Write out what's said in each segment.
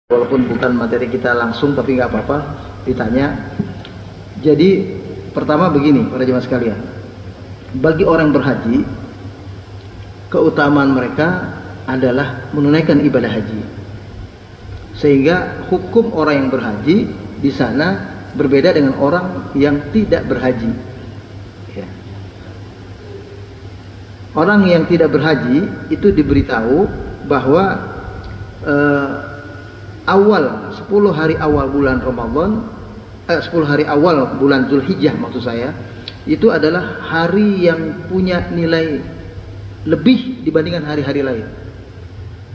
Walaupun bukan materi kita langsung, tapi nggak apa-apa ditanya. Jadi pertama begini para jemaah sekalian, bagi orang berhaji, keutamaan mereka adalah menunaikan ibadah haji, sehingga hukum orang yang berhaji di sana berbeda dengan orang yang tidak berhaji. Ya. Orang yang tidak berhaji itu diberitahu bahwa awal 10 hari awal bulan Ramadan, 10 hari awal bulan Zulhijjah maksud saya, itu adalah hari yang punya nilai lebih dibandingkan hari-hari lain.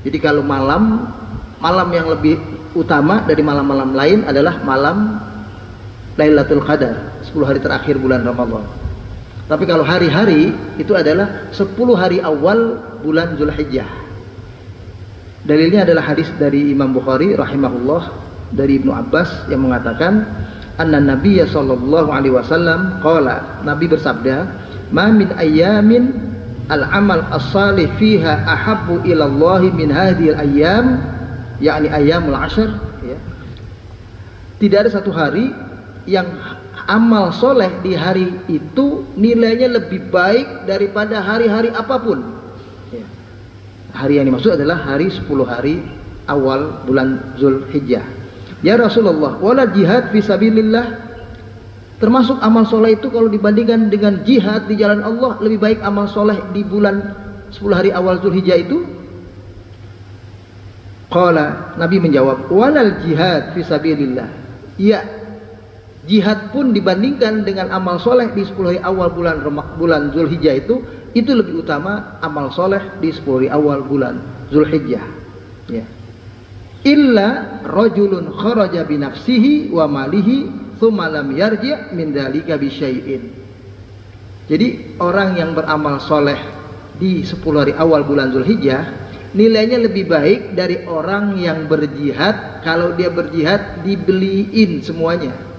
Jadi kalau malam yang lebih utama dari malam-malam lain adalah malam Lailatul Qadar, 10 hari terakhir bulan Ramadan. Tapi kalau hari-hari itu adalah 10 hari awal bulan Zulhijjah. Dalilnya adalah hadis dari Imam Bukhari rahimahullah dari Ibnu Abbas yang mengatakan anna Nabiyya sallallahu alaihi wasallam qala, Nabi bersabda, ma min ayyamin al-amal as-salih fiha ahabbu ila Allah min hadhil ayyam, yakni ayyamul ashr, ya. Tidak ada satu hari yang amal soleh di hari itu nilainya lebih baik daripada hari-hari apapun. Ya. Hari yang dimaksud adalah hari 10 hari awal bulan Zulhijjah. Ya Rasulullah, wala jihad fisabilillah, termasuk amal soleh itu kalau dibandingkan dengan jihad di jalan Allah, lebih baik amal soleh di bulan 10 hari awal Zulhijjah itu? Qala, Nabi menjawab, walal jihad fisabilillah. Ya, jihad pun dibandingkan dengan amal soleh di 10 hari awal bulan Zulhijjah itu lebih utama amal soleh di 10 hari awal bulan Zulhijjah. Ya. Illa rajulun kharaja bi nafsihi wa malihi tsumma lam yarji' min dzalika bi syai'in. Jadi orang yang beramal soleh di 10 hari awal bulan Zulhijjah nilainya lebih baik dari orang yang berjihad kalau dia berjihad dibeliin semuanya.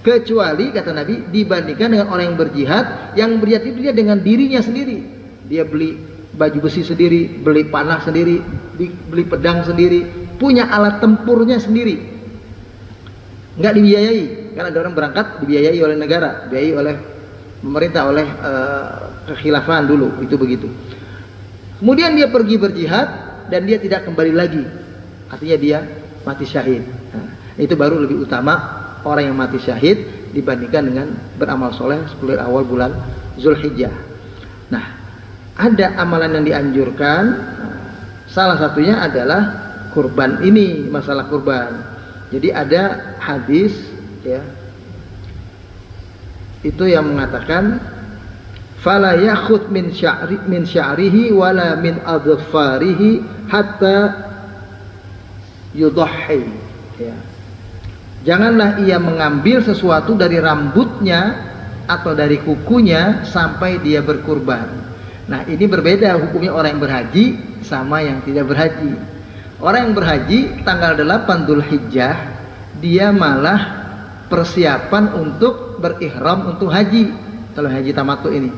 Kecuali kata Nabi dibandingkan dengan orang yang berjihad itu dia dengan dirinya sendiri. Dia beli baju besi sendiri, beli panah sendiri, beli pedang sendiri, punya alat tempurnya sendiri. Nggak dibiayai, karena ada orang berangkat dibiayai oleh negara, dibiayai oleh pemerintah, oleh kekhilafan dulu, itu begitu. Kemudian dia pergi berjihad dan dia tidak kembali lagi, artinya dia mati syahid. Nah, itu baru lebih utama orang yang mati syahid dibandingkan dengan beramal soleh 10 awal bulan Zulhijjah. Nah, ada amalan yang dianjurkan, salah satunya adalah kurban ini, masalah kurban. Jadi ada hadis, ya, itu yang mengatakan fala yakhud min sya'rihi wala min adfarihi hatta yudhhi, ya. Janganlah ia mengambil sesuatu dari rambutnya atau dari kukunya sampai dia berkurban. Nah, ini berbeda hukumnya orang yang berhaji sama yang tidak berhaji. Orang yang berhaji tanggal 8 Dzulhijjah dia malah persiapan untuk berihram untuk haji. Kalau haji tamattu ini,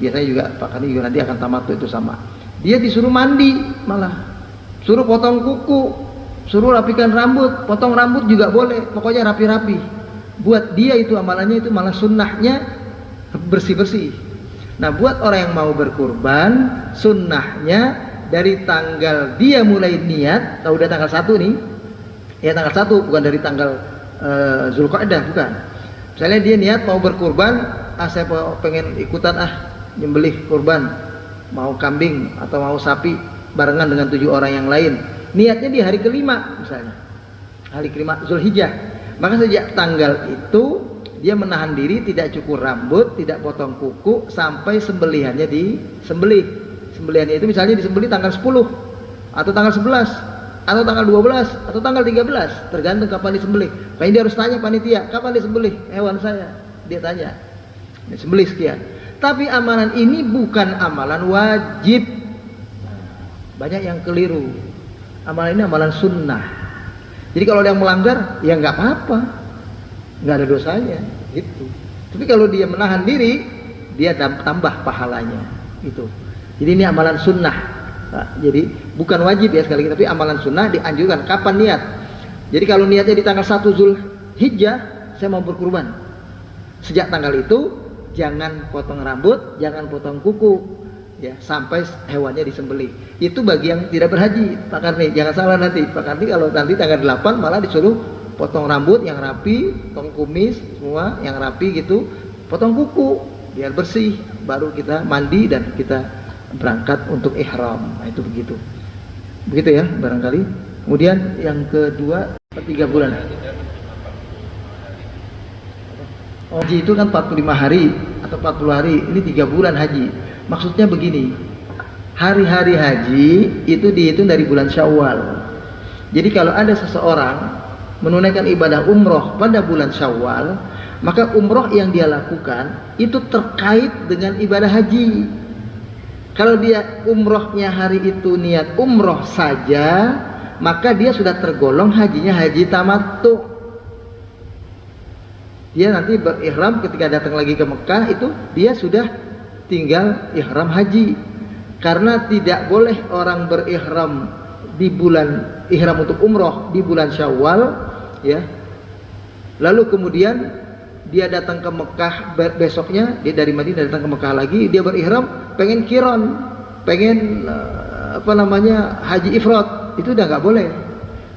biasanya juga Pak Kani juga nanti akan tamattu itu sama. Dia disuruh mandi, malah suruh potong kuku, suruh rapikan rambut, potong rambut juga boleh, pokoknya rapi-rapi. Buat dia itu amalannya itu malah sunnahnya bersih-bersih. Nah, buat orang yang mau berkurban, sunnahnya dari tanggal dia mulai niat, tahu udah tanggal 1 nih, ya tanggal 1, bukan dari tanggal Zulqa'dah, bukan. Misalnya dia niat mau berkurban, saya pengen ikutan nyembelih kurban, mau kambing atau mau sapi barengan dengan 7 orang yang lain. Niatnya di hari kelima misalnya, hari kelima Zulhijjah, maka sejak tanggal itu dia menahan diri, tidak cukur rambut, tidak potong kuku sampai sembelihannya disembelih. Sembelihannya itu misalnya disembelih tanggal 10 atau tanggal 11 atau tanggal 12 atau tanggal 13, tergantung kapan disembelih. Makanya dia harus tanya panitia, kapan disembelih hewan saya, dia tanya, disembelih sekian. Tapi amalan ini bukan amalan wajib. Banyak yang keliru. Amalan ini amalan sunnah. Jadi kalau ada yang melanggar, ya nggak apa-apa, nggak ada dosanya, gitu. Tapi kalau dia menahan diri, dia tambah pahalanya, itu. Jadi ini amalan sunnah, Nah, jadi bukan wajib ya sekali lagi, tapi amalan sunnah dianjurkan. Kapan niat? Jadi kalau niatnya di tanggal 1 Zulhijjah, saya mau berkurban. Sejak tanggal itu jangan potong rambut, jangan potong kuku, ya sampai hewannya disembelih. Itu bagi yang tidak berhaji, Pak Karni. Jangan salah nanti, Pak Karni kalau nanti tanggal 8 malah disuruh potong rambut yang rapi, potong kumis semua yang rapi gitu, potong kuku biar bersih, baru kita mandi dan kita berangkat untuk ihram. Nah, itu begitu ya barangkali. Kemudian yang kedua 3 bulan haji itu kan 45 hari atau 40 hari, ini 3 bulan haji. Maksudnya begini, hari-hari haji itu dihitung dari bulan Syawal. Jadi kalau ada seseorang menunaikan ibadah umroh pada bulan Syawal, maka umroh yang dia lakukan itu terkait dengan ibadah haji. Kalau dia umrohnya hari itu niat umroh saja, maka dia sudah tergolong hajinya haji tamattu. Dia nanti berihram ketika datang lagi ke Mekah, itu dia sudah tinggal ihram haji. Karena tidak boleh orang berihram di bulan ihram untuk umroh di bulan Syawal, ya. Lalu kemudian dia datang ke Mekah besoknya, dia dari Madinah datang ke Mekah lagi, dia berihram pengen kiron, pengen haji ifrat, itu udah nggak boleh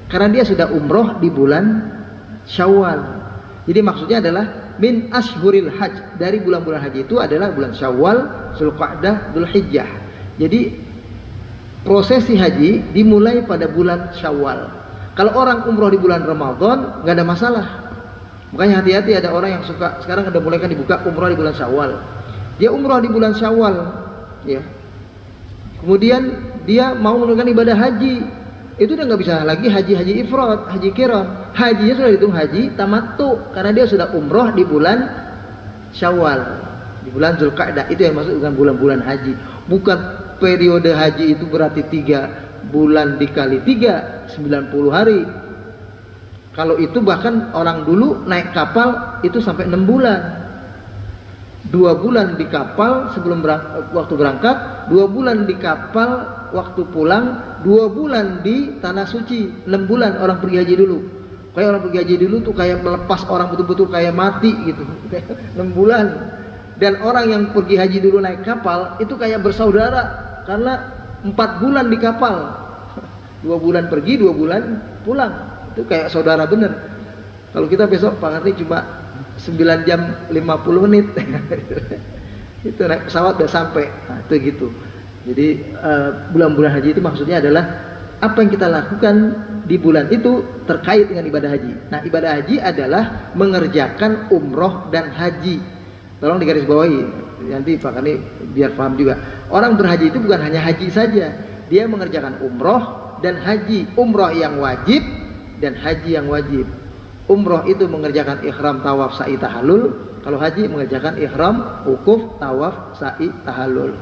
karena dia sudah umroh di bulan Syawal. Jadi maksudnya adalah min ashhuril hajj, dari bulan-bulan haji itu adalah bulan Syawal, Zulqa'dah, Zulhijjah. Jadi prosesi haji dimulai pada bulan Syawal. Kalau orang umroh di bulan Ramadan nggak ada masalah. Makanya hati-hati, ada orang yang suka sekarang udah mulai kan dibuka umroh di bulan Syawal. Dia umroh di bulan Syawal, ya. Kemudian dia mau menunaikan ibadah haji, itu udah nggak bisa lagi haji ifrat, haji qiran. Hajinya sudah dihitung haji tamattu karena dia sudah umroh di bulan Syawal, di bulan Zulqa'dah. Itu yang masuk dengan bulan-bulan haji. Bukan periode haji itu berarti 3 bulan dikali 3, 90 hari. Kalau itu bahkan orang dulu naik kapal itu sampai 6 bulan. 2 bulan di kapal sebelum waktu berangkat, 2 bulan di kapal waktu pulang, 2 bulan di tanah suci. 6 bulan orang pergi haji dulu. Kayak orang pergi haji dulu tuh kayak melepas orang betul-betul kayak mati gitu. 6 bulan. Dan orang yang pergi haji dulu naik kapal itu kayak bersaudara karena 4 bulan di kapal. 2 bulan pergi, 2 bulan pulang. Itu kayak saudara bener. Kalau kita besok Pak Karni cuma 9 jam 50 menit itu naik pesawat udah sampai. Nah, itu gitu. Jadi bulan-bulan haji itu maksudnya adalah apa yang kita lakukan di bulan itu terkait dengan ibadah haji. Nah, ibadah haji adalah mengerjakan umroh dan haji. Tolong digarisbawahi nanti Pak Karni biar paham juga. Orang berhaji itu bukan hanya haji saja, dia mengerjakan umroh dan haji. Umroh yang wajib dan haji yang wajib. Umroh itu mengerjakan ihram, tawaf, sa'i, tahallul. Kalau haji mengerjakan ihram, wukuf, tawaf, sa'i, tahallul.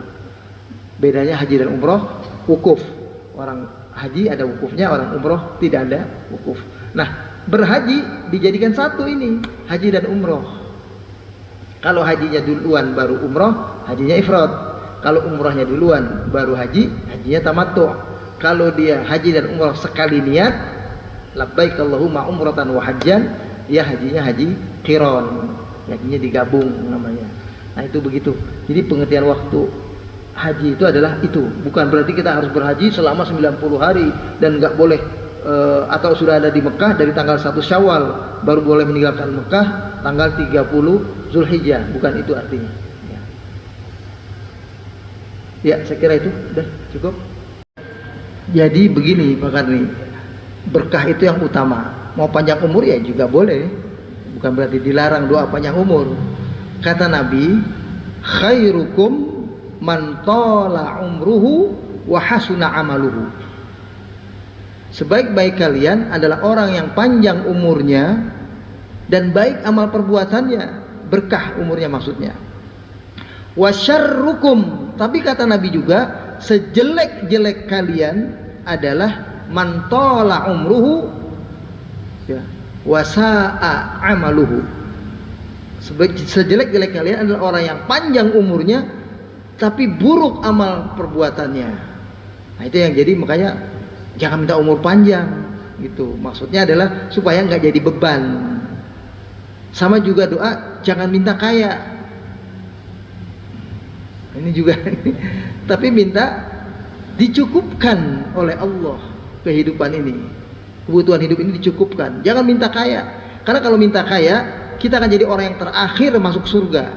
Bedanya haji dan umroh, wukuf. Orang haji ada wukufnya, orang umroh tidak ada wukuf. Nah, berhaji dijadikan satu ini, haji dan umroh. Kalau hajinya duluan baru umroh, hajinya ifrat. Kalau umrohnya duluan baru haji, hajinya tamattu. Kalau dia haji dan umroh sekali niat, labbaik Allahumma umratan wa hajjan, dia hajinya haji qiran, hajinya digabung namanya. Nah, itu begitu. Jadi pengertian waktu haji itu adalah itu. Bukan berarti kita harus berhaji selama 90 hari dan nggak boleh atau sudah ada di Mekah dari tanggal 1 Syawal baru boleh meninggalkan Mekah tanggal 30 Zulhijjah. Bukan itu artinya. Ya, saya kira itu udah cukup. Jadi begini Pak Karni, berkah itu yang utama. Mau panjang umur ya juga boleh, bukan berarti dilarang doa panjang umur. Kata Nabi, khairukum man tala umruhu wa hasuna amaluhu. Sebaik-baik kalian adalah orang yang panjang umurnya dan baik amal perbuatannya, berkah umurnya maksudnya. Wa syarrukum, tapi kata Nabi juga, sejelek-jelek kalian adalah man tala umruhu ya wa sa'a amaluhu. Sejelek-jelek kalian adalah orang yang panjang umurnya tapi buruk amal perbuatannya. Nah itu yang jadi makanya jangan minta umur panjang gitu. Maksudnya adalah supaya nggak jadi beban. Sama juga doa jangan minta kaya. Ini juga tapi minta dicukupkan oleh Allah kehidupan ini. Kebutuhan hidup ini dicukupkan. Jangan minta kaya. Karena kalau minta kaya, kita akan jadi orang yang terakhir masuk surga.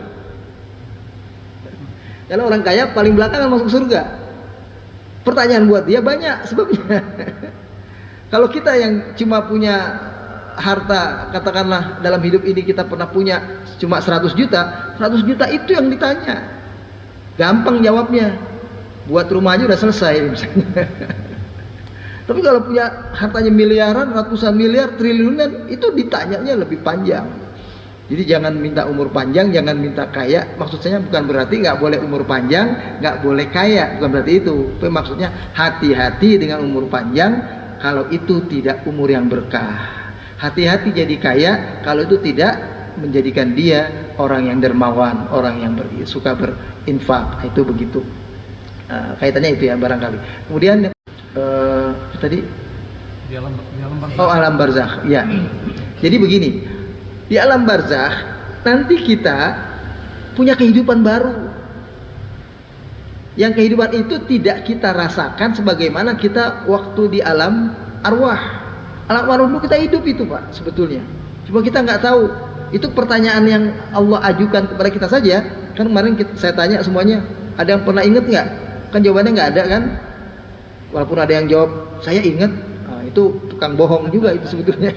Karena orang kaya paling belakangan masuk surga. Pertanyaan buat dia banyak sebabnya. Kalau kita yang cuma punya harta, katakanlah dalam hidup ini kita pernah punya cuma 100 juta, 100 juta itu yang ditanya. Gampang jawabnya. Buat rumah aja udah selesai misalnya. Tapi kalau punya hartanya miliaran, ratusan miliar, triliunan, itu ditanyanya lebih panjang. Jadi jangan minta umur panjang, jangan minta kaya. Maksud saya bukan berarti nggak boleh umur panjang, nggak boleh kaya, bukan berarti itu. Tapi maksudnya hati-hati dengan umur panjang kalau itu tidak umur yang berkah. Hati-hati jadi kaya kalau itu tidak menjadikan dia orang yang dermawan, orang yang suka berinfak. Itu begitu. Kaitannya itu ya barangkali. Kemudian tadi di alam barzakh. Oh, alam barzakh. Ya. Jadi begini. Di alam barzakh nanti kita punya kehidupan baru. Yang kehidupan itu tidak kita rasakan sebagaimana kita waktu di alam arwah. Alam arwah dulu kita hidup itu, Pak, sebetulnya. Cuma kita nggak tahu. Itu pertanyaan yang Allah ajukan kepada kita saja. Kan kemarin saya tanya semuanya, ada yang pernah ingat nggak? Kan jawabannya nggak ada kan? Walaupun ada yang jawab, saya ingat, nah, itu tukang bohong juga itu sebetulnya.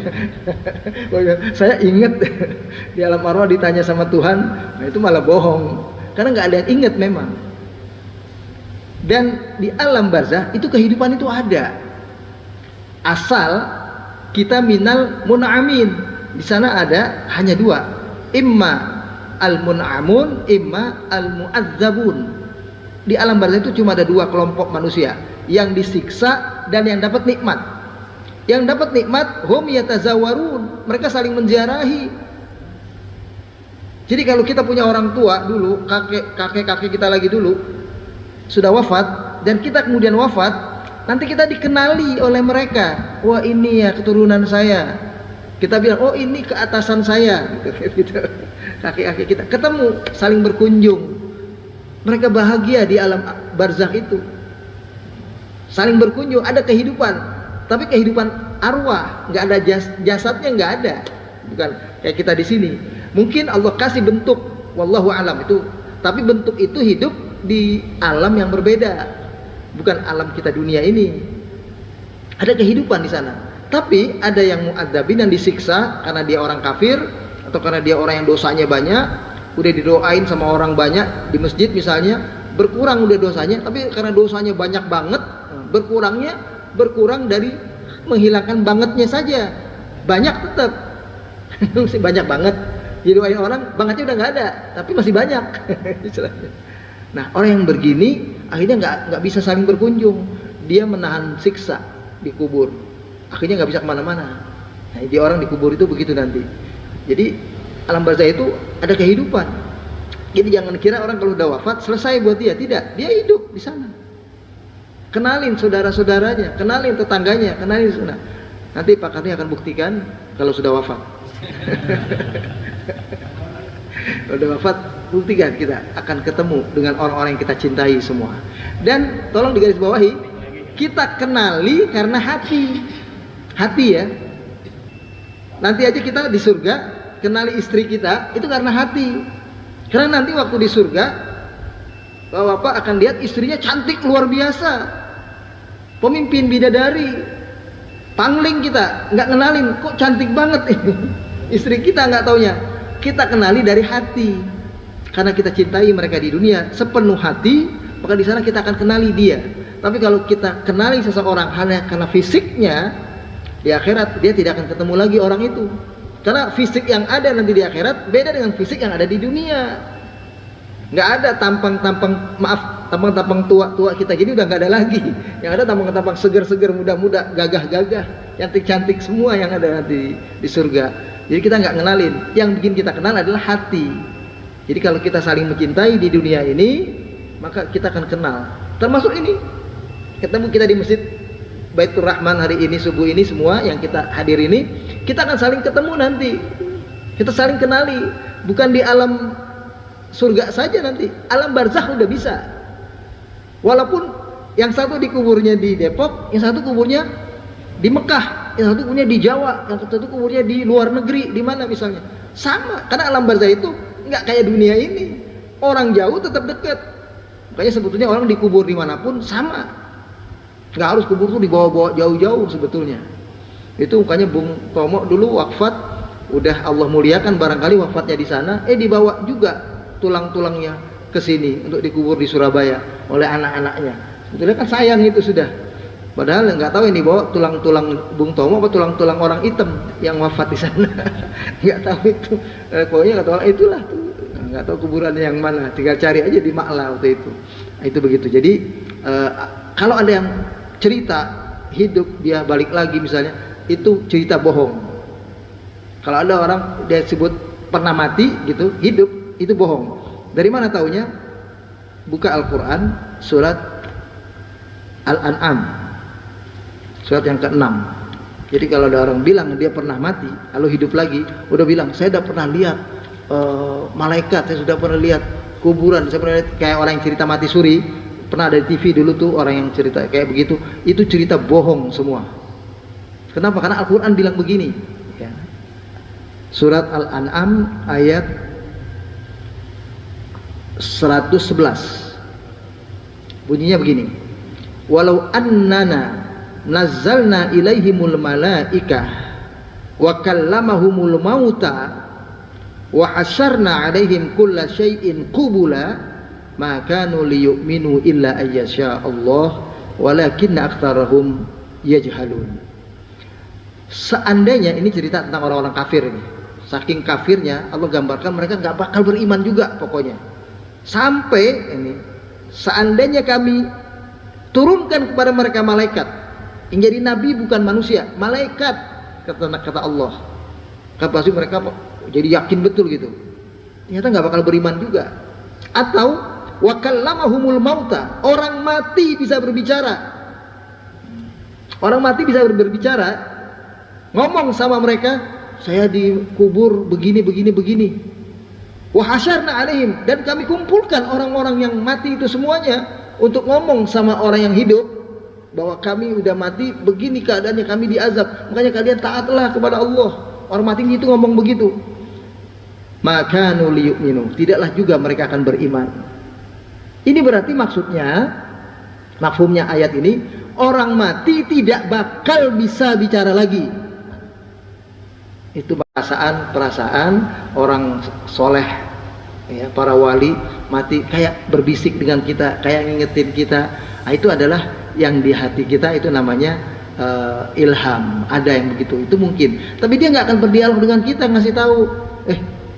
Saya ingat di alam arwah ditanya sama Tuhan, nah itu malah bohong. Karena nggak ada yang ingat memang. Dan di alam barzakh itu kehidupan itu ada. Asal kita minal mun'amin. Di sana ada hanya dua, imma al-mun'amun, imma al-mu'adzabun. Di alam barzakh itu cuma ada dua kelompok manusia, yang disiksa dan yang dapat nikmat. Yang dapat nikmat hum yatazawarun, mereka saling menziarahi. Jadi kalau kita punya orang tua dulu, kakek kita lagi dulu sudah wafat dan kita kemudian wafat, nanti kita dikenali oleh mereka. Wah, ini ya keturunan saya. Kita bilang, oh ini keatasan saya, gitu. Kakek-kakek kita ketemu, saling berkunjung. Mereka bahagia di alam barzakh itu. Saling berkunjung, ada kehidupan, tapi kehidupan arwah, nggak ada jasadnya, nggak ada, bukan kayak kita di sini. Mungkin Allah kasih bentuk, wallahu alam itu, tapi bentuk itu hidup di alam yang berbeda, bukan alam kita dunia ini. Ada kehidupan di sana, tapi ada yang mu'adzabin, yang disiksa karena dia orang kafir atau karena dia orang yang dosanya banyak. Udah didoain sama orang banyak di masjid misalnya, berkurang udah dosanya, tapi karena dosanya banyak banget, berkurang dari menghilangkan bangetnya saja, banyak tetap. Masih banyak banget, didoain orang bangetnya udah nggak ada, tapi masih banyak. Nah, orang yang begini akhirnya nggak bisa saling berkunjung, dia menahan siksa di kubur, akhirnya nggak bisa kemana-mana. Nah, dia orang di kubur itu begitu nanti. Jadi alam barzakh itu ada kehidupan. Jadi jangan kira orang kalau udah wafat selesai buat dia, tidak. Dia hidup di sana. Kenalin saudara-saudaranya, kenalin tetangganya, kenalin sana. Nanti Pak Karni akan buktikan kalau sudah wafat. Kalau sudah wafat, buktikan kita akan ketemu dengan orang-orang yang kita cintai semua. Dan tolong digarisbawahi, kita kenali karena hati. Hati ya. Nanti aja kita di surga kenali istri kita itu karena hati. Karena nanti waktu di surga Bapak akan lihat istrinya cantik luar biasa, pemimpin bidadari, pangling. Kita nggak kenalin, kok cantik banget ini istri kita, nggak taunya kita kenali dari hati. Karena kita cintai mereka di dunia sepenuh hati, maka di sana kita akan kenali dia. Tapi kalau kita kenali seseorang hanya karena fisiknya, di akhirat dia tidak akan ketemu lagi orang itu. Karena fisik yang ada nanti di akhirat beda dengan fisik yang ada di dunia. Nggak ada tampang-tampang tua-tua kita gini, udah nggak ada lagi. Yang ada tampang-tampang seger-seger, muda-muda, gagah-gagah, cantik-cantik semua yang ada nanti di surga. Jadi kita nggak ngenalin. Yang bikin kita kenal adalah hati. Jadi kalau kita saling mencintai di dunia ini, maka kita akan kenal. Termasuk ini. ketemu kita di masjid Baitur Rahman hari ini subuh ini, semua yang kita hadir ini kita akan saling ketemu nanti, kita saling kenali, bukan di alam surga saja, nanti alam barzakh udah bisa. Walaupun yang satu dikuburnya di Depok, yang satu kuburnya di Mekah, yang satu kuburnya di Jawa, yang satu kuburnya di luar negeri, di mana misalnya, sama, karena alam barzakh itu nggak kayak dunia ini, orang jauh tetap dekat. Makanya sebetulnya orang dikubur dimanapun sama, nggak harus kubur tuh dibawa-bawa jauh-jauh sebetulnya. Itu makanya Bung Tomo dulu wafat, udah Allah muliakan barangkali wafatnya di sana, dibawa juga tulang-tulangnya ke sini untuk dikubur di Surabaya oleh anak-anaknya. Sebetulnya kan sayang itu sudah. Padahal nggak tahu ini bawa tulang-tulang Bung Tomo apa tulang-tulang orang hitam yang wafat di sana. Nggak tahu itu. Pokoknya nggak tahu, itulah tuh. Nggak tahu kuburannya yang mana. Tinggal cari aja di Makla waktu itu. Itu begitu. Jadi kalau ada yang cerita hidup dia balik lagi misalnya, itu cerita bohong. Kalau ada orang dia sebut pernah mati gitu, hidup, itu bohong. Dari mana taunya? Buka Al-Quran surat Al-An'am, surat yang ke-6. Jadi kalau ada orang bilang dia pernah mati lalu hidup lagi, udah bilang saya sudah pernah lihat malaikat, saya sudah pernah lihat kuburan, saya pernah lihat, kayak orang yang cerita mati suri, pernah ada di TV dulu tuh orang yang cerita kayak begitu, itu cerita bohong semua. Kenapa? Karena Al-Quran bilang begini ya. Surat Al-An'am ayat 111 bunyinya begini, walau annana nazzalna ilaihimul malaikah wa kallamahumul mauta wa hasyarna alaihim kulla syai'in qubula ma kanu liyu'minu illa ayyasha Allah walakinna aktsarahum yajhalun. Seandainya, ini cerita tentang orang-orang kafir ini, saking kafirnya Allah gambarkan mereka nggak bakal beriman juga pokoknya. Sampai ini, seandainya kami turunkan kepada mereka malaikat yang jadi nabi bukan manusia, malaikat, kata Allah, kan pasti mereka jadi yakin betul gitu. Ternyata nggak bakal beriman juga. Atau wa kallamahumul mauta, orang mati bisa berbicara. Orang mati bisa berbicara, ngomong sama mereka, saya dikubur begini begini begini. Wa hasyarna alaihim, dan kami kumpulkan orang-orang yang mati itu semuanya untuk ngomong sama orang yang hidup bahwa kami udah mati begini keadaannya, kami diazab, makanya kalian taatlah kepada Allah. Orang mati itu ngomong begitu. Maka nuliyu'minu, tidaklah juga mereka akan beriman. Ini berarti maksudnya, mafhumnya ayat ini, orang mati tidak bakal bisa bicara lagi. Itu perasaan orang soleh ya, para wali mati kayak berbisik dengan kita, kayak ngingetin kita. Nah, itu adalah yang di hati kita, itu namanya ilham. Ada yang begitu, itu mungkin. Tapi dia nggak akan berdialog dengan kita, ngasih tahu,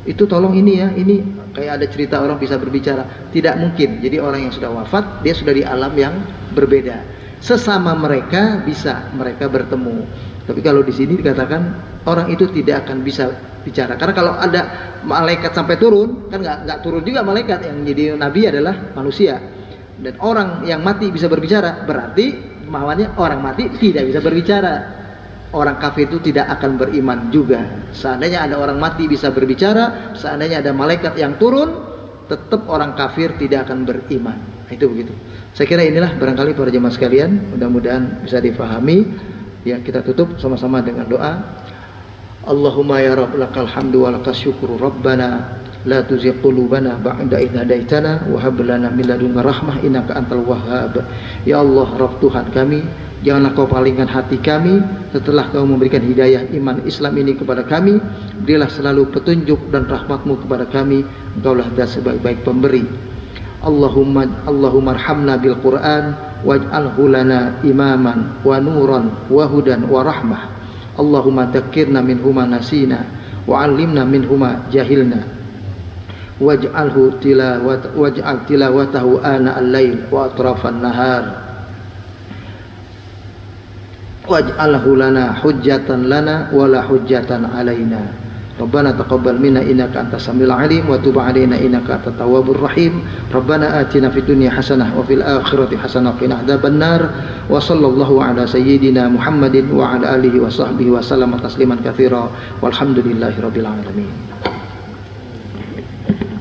itu tolong ini ya, ini kayak ada cerita orang bisa berbicara. Tidak mungkin. Jadi orang yang sudah wafat, dia sudah di alam yang berbeda. Sesama mereka bisa mereka bertemu. Tapi kalau di sini dikatakan orang itu tidak akan bisa bicara, karena kalau ada malaikat sampai turun, kan nggak turun juga malaikat, yang jadi nabi adalah manusia. Dan orang yang mati bisa berbicara, berarti pemahamannya orang mati tidak bisa berbicara. Orang kafir itu tidak akan beriman juga. Seandainya ada orang mati bisa berbicara, seandainya ada malaikat yang turun, tetap orang kafir tidak akan beriman. Itu begitu. Saya kira inilah barangkali para jemaah sekalian, mudah-mudahan bisa difahami. Ya, kita tutup sama-sama dengan doa. Allahumma ya Rabb, lakal hamdu wa lakas syukru Rabbana la tuzigh qulubana ba'da idh hadaitana wa hab lana min ladunka rahmah innaka antal wahhab. Ya Allah, Rabb Tuhan kami, janganlah Kau palingkan hati kami setelah Kau memberikan hidayah iman Islam ini kepada kami. Berilah selalu petunjuk dan rahmat-Mu kepada kami. Engkaulah das sebaik-baik pemberi. Allahumma arhamna bil Qur'an waj'alhu lana imaman wa nuran wa hudan wa rahmah. Allahumma dzakkirna minhuma nasina wa 'allimna minhuma jahilna waj'al tilawatahu ana al-lail wa atrafan nahar waj'alhu lana hujjatan lana wa la hujjatan alaina. Rabbana taqabbal minna innaka antas samiul alim wa tub 'alaina innaka antat tawwabur rahim. Rabbana atina fid dunya hasanah wa fil akhirati hasanah wa qina adzabannar. Wa sallallahu ala sayyidina Muhammadin wa ala alihi wa sahbihi wa sallama tasliman katsira. Walhamdulillahirabbil alamin.